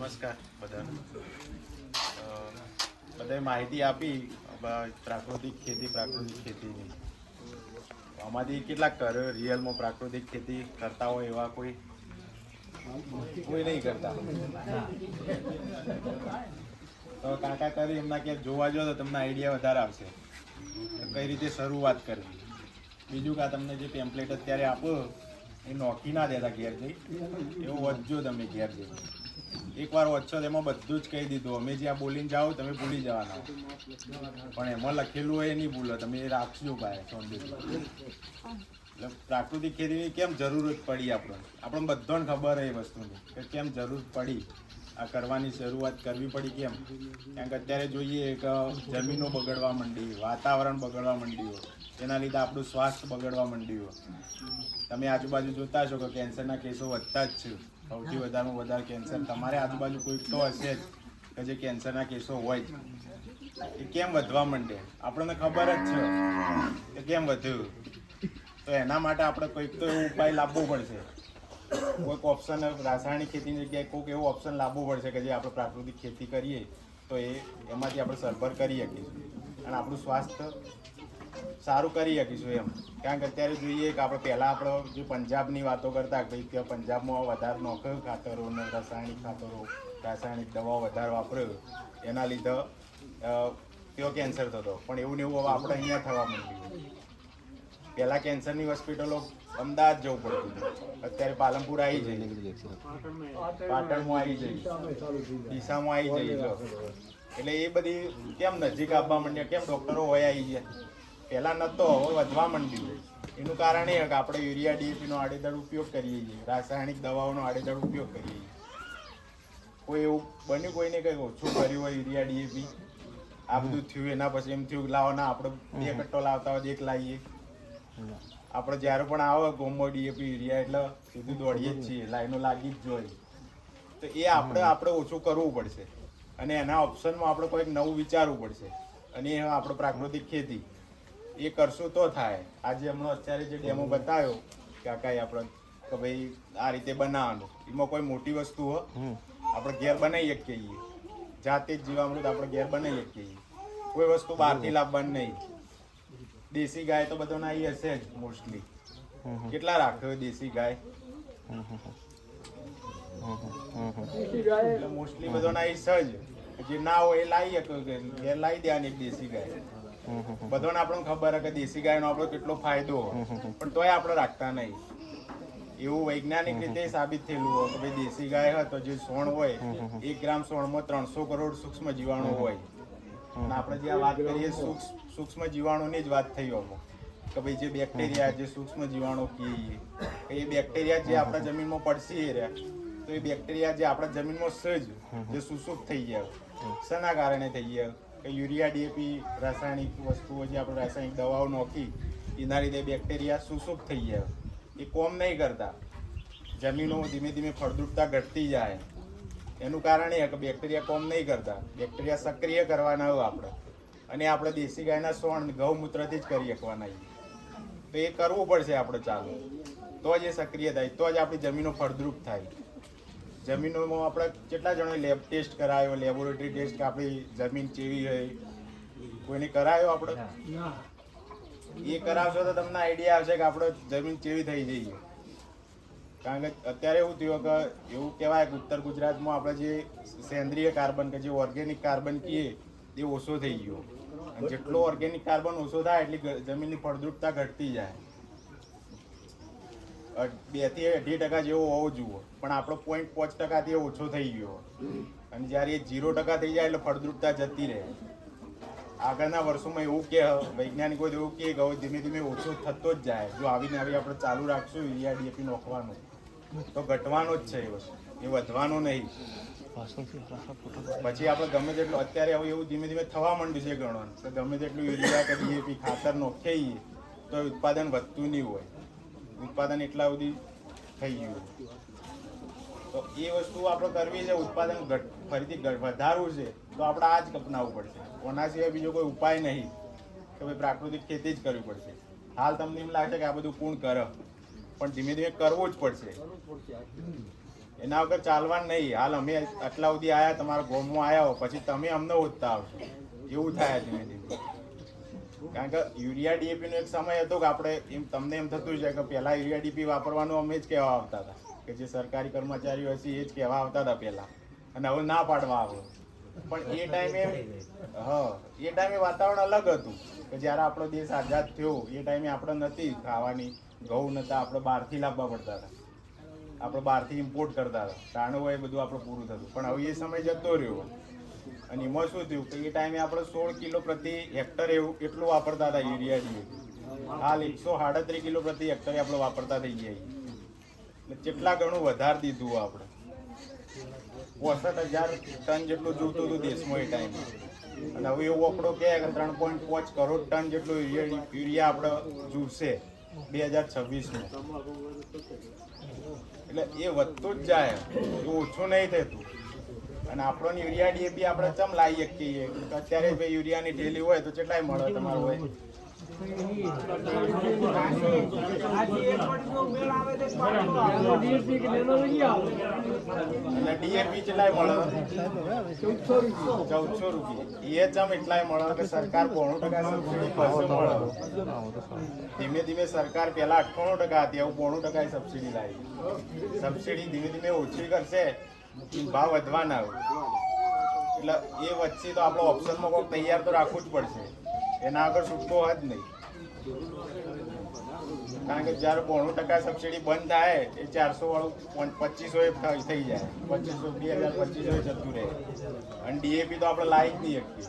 નમસ્કાર બધાને. બધાએ માહિતી આપી પ્રાકૃતિક ખેતીની. આમાંથી કેટલાક કરે રિયલમાં પ્રાકૃતિક ખેતી કરતા હોય એવા કોઈ નહીં કરતા. તો કાકા કરી એમના ક્યાંક જોવા જો તો તમને આઈડિયા વધારે આવશે કઈ રીતે શરૂઆત કરવી. બીજું કે તમને જે ટેમ્પલેટ અત્યારે આપો એ નોખી ના દેતા ઘેર જઈ, એવું વધજો તમે ઘેર જઈ. એકવાર વાંચશો એમાં બધું જ કહી દીધું. અમે જ્યાં બોલીને જાઓ તમે ભૂલી જવાના, પણ એમાં લખેલું હોય એ નહીં ભૂલો. તમે એ રાખજો ભાઈ સૌંદર્ય. એટલે પ્રાકૃતિક ખેતીની કેમ જરૂરત પડી આપણને બધાને ખબર એ વસ્તુની કે કેમ જરૂર પડી આ કરવાની, શરૂઆત કરવી પડી કેમ. કારણ કે અત્યારે જોઈએ કે જમીનો બગડવા માંડી, વાતાવરણ બગડવા માંડ્યું, એના લીધે આપણું સ્વાસ્થ્ય બગડવા માંડ્યું. તમે આજુબાજુ જોતા છો કે કેન્સરના કેસો વધતા જ છે. સૌથી વધારેમાં વધારે કેન્સર તમારે આજુબાજુ કોઈક તો હશે જ કે જે કેન્સરના કેસો હોય જ. એ કેમ વધવા માંડે આપણને ખબર જ છે કે કેમ વધ્યું. તો એના માટે આપણે કોઈક તો એવો ઉપાય લાવવો પડશે. કોઈક ઓપ્શન રાસાયણિક ખેતીની જગ્યાએ કોઈક એવો ઓપ્શન લાવવો પડશે કે જે આપણે પ્રાકૃતિક ખેતી કરીએ તો એમાંથી આપણે સરભર કરી શકીશું અને આપણું સ્વાસ્થ્ય સારું કરી શકીશું એમ. કારણ કે અત્યારે જોઈએ કે આપણે પહેલાં આપણે જે પંજાબની વાતો કરતા ભાઈ કે પંજાબમાં વધારે નોખે ખાતરો ને રાસાયણિક ખાતરો, રાસાયણિક દવાઓ વધારે વાપર્યો એના લીધે તેઓ કેન્સર થતો. પણ એવું ને એવું હવે આપણે અહીંયા થવા માંડ્યું. પહેલાં કેન્સરની હોસ્પિટલો અમદાવાદ જવું પડતું હતું, અત્યારે પાલનપુર આવી જઈએ, પાટણમાં આવી જઈએ, ડીસામાં આવી જઈએ. એટલે એ બધી કેમ નજીક આવવા માંડ્યા, કેમ ડૉક્ટરો હોય આવી ગયા. પહેલાં નહોતો, હવે વધવા માંડ્યું. એનું કારણ એ કે આપણે યુરિયા ડીએપીનો આડેધડ ઉપયોગ કરીએ છીએ, રાસાયણિક દવાઓનો આડેધડ ઉપયોગ કરીએ છીએ. કોઈ એવું બન્યું કોઈને કંઈ ઓછું કર્યું હોય યુરિયા ડીએપી આ બધું થયું એના પછી એમ થયું લાવો ના આપણે 2 કટ્ટો લાવતા હોય 1 લાવીએ. આપણે જ્યારે પણ આવે ગોમો ડીએપી યુરિયા એટલે સીધું દોડીએ જ છીએ, લાઈનો લાગી જ જોઈએ. તો એ આપણે ઓછું કરવું પડશે અને એના ઓપ્શનમાં આપણે કોઈક નવું વિચારવું પડશે. અને એ આપણે પ્રાકૃતિક ખેતી એ કરશું તો થાય. આજે હમણાં અત્યારે જે ડેમો બતાવ્યો કાકાએ આપણે કે ભાઈ આ રીતે બનાવવાનું, એમાં કોઈ મોટી વસ્તુ હોય આપણે ઘેર બનાવી શકીએ. જાતે જ જીવામૃત આપણે ઘેર બનાવી શકીએ. કોઈ વસ્તુ બહારથી લાવવાની નહીં. દેશી ગાય તો બધાને આવી હશે જ મોસ્ટલી. કેટલા રાખ્યો દેશી ગાય? એટલે મોસ્ટલી બધાને આવી સજ. જે ના હોય એ લાવી શકો, ઘેર લાવી દેવાની એક દેશી ગાય. બધાને આપણને ખબર કે દેશી ગાયનો આપણો કેટલો ફાયદો, પણ તોય આપણે રાખતા નહીં. એવું વૈજ્ઞાનિક રીતે સાબિત થયેલું હોય કે ભાઈ દેશી ગાય હોય તો જે સોણ હોય 1 ગ્રામ સોણમાં 300 કરોડ સૂક્ષ્મ જીવાણુ હોય. અને આપણે જે વાત કરીએ સૂક્ષ્મ જીવાણુની જ વાત થઈ હોય કે ભાઈ જે બેક્ટેરિયા, જે સૂક્ષ્મ જીવાણુ કહીએ એ બેક્ટેરિયા જે આપણા જમીનમાં પડશે રહ્યા, તો એ બેક્ટેરિયા જે આપણા જમીનમાં સજ જે સુસુપ્ત થઈ ગયા. શેના કારણે થઈ ગયા? કે યુરિયા ડીએપી રાસાયણિક વસ્તુઓ જે આપણે રાસાયણિક દવાઓ નોખી એના લીધે બેક્ટેરિયા સુસુપ્ત થઈ ગયા. એ કોમ નહીં કરતા, જમીનો ધીમે ધીમે ફળદ્રુપતા ઘટતી જાય. એનું કારણ એ કે બેક્ટેરિયા કોમ નહીં કરતા, બેક્ટેરિયા સક્રિય કરવાના હોય આપણે. અને આપણે દેશી ગાયના સોણ ગૌમૂત્રથી જ કરી શકવાના. તો એ કરવું પડશે આપણે ચાલુ, તો જ એ સક્રિય થાય, તો જ આપણી જમીનો ફળદ્રુપ થાય. જમીનોમાં આપણે કેટલા જણોએ લેબ ટેસ્ટ કરાયો, લેબોરેટરી ટેસ્ટ કે આપણી જમીન કેવી હોય કોઈને કરાયો આપણે? એ કરાવશો તો તમને આઈડિયા આવશે કે આપણે જમીન કેવી થઈ જઈએ. કારણ કે અત્યારે એવું થયું કે એવું કહેવાય કે ઉત્તર ગુજરાતમાં આપણે જે સેન્દ્રિય કાર્બન કે જે ઓર્ગેનિક કાર્બન કહીએ એ ઓછો થઈ ગયો. અને જેટલો ઓર્ગેનિક કાર્બન ઓછો થાય એટલી જમીનની ફળદ્રુપતા ઘટતી જાય. 2 થી 2.5% જેવો હોવો જોઈએ, પણ આપણો 0.5% ઓછો થઈ ગયો. અને જ્યારે એ 0% થઈ જાય એટલે ફળદ્રુપતા જતી રહે. આગળના વર્ષોમાં એવું કે વૈજ્ઞાનિકો એવું કે હવે ધીમે ધીમે ઓછો થતો જ જાય. જો આવીને આવી આપણે ચાલુ રાખશું યુરિયા ડીએપી નોખવાનું તો ઘટવાનો જ છે એ વસ્તુ, એ વધવાનો નહીં. પછી આપણે ગમે તેટલું અત્યારે હવે એવું ધીમે ધીમે થવા માંડ્યું છે ગણવાનું તો ગમે તેટલું યુરિયા કે ડીએપી ખાતર નોખીએ તો ઉત્પાદન વધતું નહીં હોય. ઉત્પાદન એટલા સુધી થઈ ગયું. તો એ વસ્તુ આપણે કરવી છે, ઉત્પાદન ફરીથી વધારવું છે તો આપણે આ જ અપનાવવું પડશે. ઓના સિવાય બીજો કોઈ ઉપાય નહીં કે ભાઈ પ્રાકૃતિક ખેતી જ કરવી પડશે. હાલ તમને એમ લાગશે કે આ બધું કોણ કરે, પણ ધીમે ધીમે કરવું જ પડશે. એના વગર ચાલવાનું નહીં. હાલ અમે આટલા સુધી આવ્યા, તમારા ગોમમાં આવ્યા હો, પછી તમે અમને ઓછતા આવશો, એવું થાય ધીમે ધીમે. કારણ કે યુરિયા ડીએપી નો એક સમય હતો કે આપણે એમ તમને એમ થતું છે કે પહેલા યુરિયા ડીપી વાપરવાનું અમે જ કહેવા આવતા હતા, કે જે સરકારી કર્મચારીઓ હશે એ જ કહેવા આવતા હતા પહેલા, અને હવે ના પાડવા આવે. પણ એ ટાઈમે વાતાવરણ અલગ હતું કે જ્યારે આપણો દેશ આઝાદ થયો એ ટાઈમે આપણે નથી ખાવાની, ઘઉં નતા, આપણે બહારથી લાવવા પડતા હતા, આપણે બહારથી ઇમ્પોર્ટ કરતા હતા, ટાણું હોય બધું આપણે પૂરું થતું. પણ હવે એ સમય જતો રહ્યો, અને એમાં શું થયું કે એ ટાઈમે આપણે 16 કિલો પ્રતિ હેક્ટર એટલું વાપરતા હતા યુરિયા ડીએપી. હાલ 137 કિલો પ્રતિ હેક્ટરે આપણે વાપરતા થઈ ગયા, એટલે કેટલા ઘણું વધારી દીધું આપણે. 65,000 ટન જેટલું જોતું હતું દેશમાં એ ટાઈમે, અને હવે એવો આંકડો કહે કે 3.5 કરોડ ટન જેટલું યુરિયા આપણે જોશે 2026માં. એટલે એ વધતું જ જાય, એ ઓછું નહીં થતું. અને આપણો યુરિયા ડીએપી આપણે ચમ લાવી શકીએ? અત્યારે ભાઈ યુરિયાની ઠેલી હોય તો કેટલાય મળે તમારે હોય? અને ડીએપી કેટલાય મળે? 1400 રૂપિયા. એ ચમ એટલાય મળે કે સરકાર 90% સબસિડી પાસે મળે. ધીમે ધીમે સરકાર પહેલા 98% હતી, હવે 90% સબસિડી લાવી. સબસિડી ધીમે ધીમે ઓછી કરશે, ભાવ વધવાના હોય. એટલે એ વચ્ચે તો આપણો ઓપ્શનમાં કોઈ તૈયાર તો રાખવું જ પડશે, એના આગળ છૂટકો જ નહીં. કારણ કે જ્યારે 92% સબસિડી બંધ થાય એ 400 વાળું 2500 થઈ જાય, 2025 જતું રહે. અને ડીએપી તો આપણે લાવી જ નહીં શકીએ.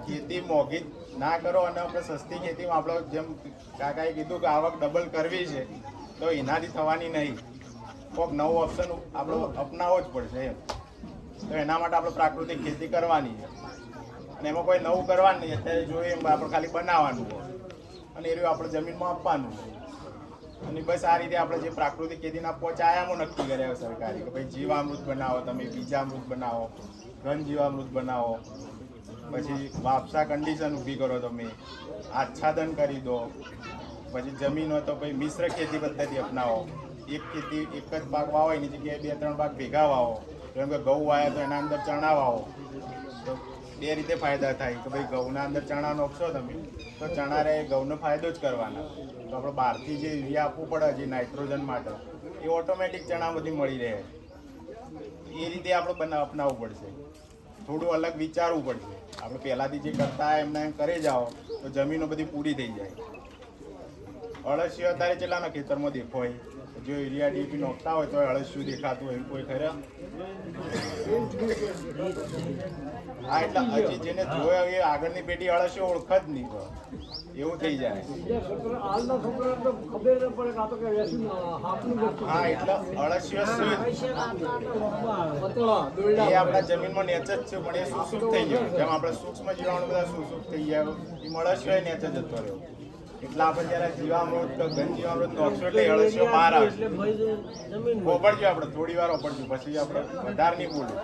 ખેતી મોંઘી ના કરો, અને આપણે સસ્તી ખેતીમાં આપણે જેમ કાકાએ કીધું કે આવક ડબલ કરવી છે, તો એનાથી થવાની નહીં. કોઈક નવો ઓપ્શન આપણો અપનાવવો જ પડશે એમ. તો એના માટે આપણે પ્રાકૃતિક ખેતી કરવાની છે, અને એમાં કોઈ નવું કરવાનું નહીં. અત્યારે જોઈએ એમ આપણે ખાલી બનાવવાનું હોય, અને એ આપણે જમીનમાં આપવાનું, અને બસ આ રીતે આપણે જે પ્રાકૃતિક ખેતીના 5 આયામો નક્કી કર્યા સરકારે, કે ભાઈ જીવામૃત બનાવો, તમે બીજામૃત બનાવો, ઘન જીવામૃત બનાવો, પછી વાપસા કન્ડિશન ઊભી કરો, તમે આચ્છાદન કરી દો, પછી જમીન હોય તો ભાઈ મિશ્ર ખેતી પદ્ધતિ અપનાવો. એક ખેતી એક જ પાક વાવો, એની જગ્યાએ 2-3 પાક ભેગા વાવો. જેમ કે ઘઉં વાવ્યા તો એના અંદર ચણા વાવો, તો 2 રીતે ફાયદા થાય કે ભાઈ ઘઉંના અંદર ચણા નાખશો તમે તો ચણા રહે, ઘઉંનો ફાયદો જ કરવાના. તો આપણે બહારથી જે યુરિયા આપવું પડે જે નાઇટ્રોજન માટે, એ ઓટોમેટિક ચણા બધી મળી રહે. એ રીતે આપણે અપનાવવું પડશે, થોડું અલગ વિચારવું પડશે. આપણે પહેલાંથી જે કરતા એમને એમ કરે જાઓ તો જમીનો બધી પૂરી થઈ જાય. અળસિયો અત્યારે કેટલાના ખેતરમાં દેખો હોય? જો યુરિયા ડીપી નોખતા હોય તો અળસિયું દેખાતું હોય કોઈ ખરા? હા, એટલે હજી જેને જોયો એ આગળની પેઢી અળસિયો ઓળખ જ નહીં, તો એવું થઈ જાય. હા, એટલે અળસિયો એ આપણા જમીનમાં નેચ જ છે, પણ એ સુસુપ થઈ ગયું. જેમ આપણે સૂક્ષ્મ જીવાણુ બધા સુસુપ થઈ ગયા, એ અળસિયો નેચ જ જતો રહ્યો. એટલે આપણે જયારે જીવામૃત કે ઘન જીવામૃત નોખશું એટલે અળસિયો બહાર આવશે. ઓપડજો આપણે થોડી વાર ઓપડજો, પછી આપણે વધારે નહીં બોલું.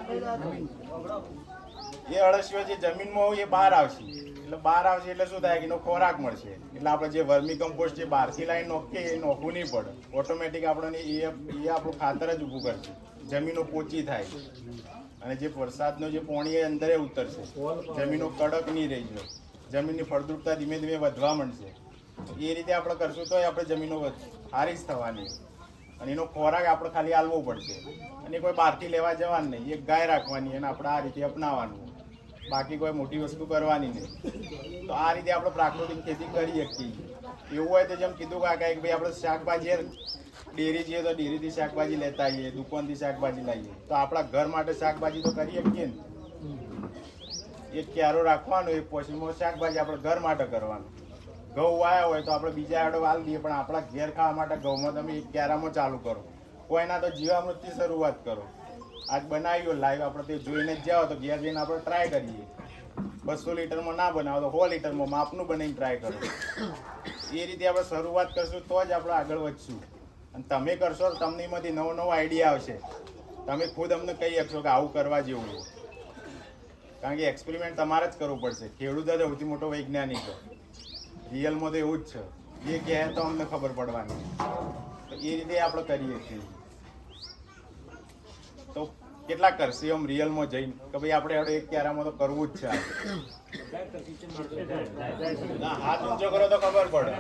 એ અળસિયો જે જમીનમાં હોય એ બહાર આવશે. એટલે બહાર આવશે એટલે શું થાય કે એનો ખોરાક મળશે. એટલે આપણે જે વર્મી કમ્પોસ્ટ જે બહારથી લાવીને નોખીએ એ નોખવું નહીં પડે. ઓટોમેટિક આપણને એ આપણું ખાતર જ ઊભું કરશે. જમીનો પોચી થાય, અને જે વરસાદનો જે પાણી એ અંદર ઉતરશે, જમીનો કડક નહીં રહી જાય, જમીનની ફળદ્રુપતા ધીમે ધીમે વધવા માંડશે. એ રીતે આપણે કરશું તો આપણે જમીનો સારી જ થવાની, અને એનો ખોરાક આપણે ખાલી આલવો પડશે. અને કોઈ બહારથી લેવા જવાનું નહીં, એક ગાય રાખવાની અને આપણે આ રીતે અપનાવવાનું, બાકી કોઈ મોટી વસ્તુ કરવાની નહીં. તો આ રીતે આપણે પ્રાકૃતિક ખેતી કરી શકીએ. એવું હોય તો જેમ કીધું કાકા કે ભાઈ આપણે શાકભાજી ડેરી જઈએ તો ડેરીથી શાકભાજી લેતા આવીએ, દુકાનથી શાકભાજી લાવીએ, તો આપણા ઘર માટે શાકભાજી તો કરી શકીએ ને. એક ક્યારો રાખવાનો, એક પોશીમાં શાકભાજી આપણે ઘર માટે કરવાનું. ઘઉં વાયા હોય તો આપણે બીજા આડો વાલ દઈએ, પણ આપણા ઘેર ખાવા માટે ઘઉંમાં તમે એક ક્યારામાં ચાલુ કરો. કોઈના તો જીવામૃતથી શરૂઆત કરો. આજ બનાવ્યો લાઈવ, આપણે તે જોઈને જ જાઓ તો ઘેર જઈને આપણે ટ્રાય કરીએ. 200 લીટરમાં ના બનાવો તો 100 લીટરમાં માપનું બનાવીને ટ્રાય કરો. એ રીતે આપણે શરૂઆત કરશું તો જ આપણે આગળ વધશું. અને તમે કરશો તો તમને એમાંથી નવો નવો આઈડિયા આવશે. તમે ખુદ અમને કહી શકશો કે આવું કરવા જેવું. કારણ કે એક્સપેરિમેન્ટ તમારે જ કરવું પડશે. ખેડૂત જ સૌથી મોટો વૈજ્ઞાનિક છે. રિયલમાં તો એવું જ છે, એ કહે તો અમને ખબર પડવાની. તો એ રીતે આપણે કરીએ છીએ. કેટલા કરશે એમ રિયલમાં જઈને કે ભાઈ આપણે હવે એક ક્યારામાં તો કરવું જ છે ના હાથ ઊંચો કરો તો ખબર પડે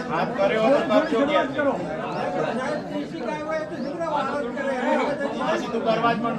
હાથ કર્યો તો કરજો સીધું કરવા જ પણ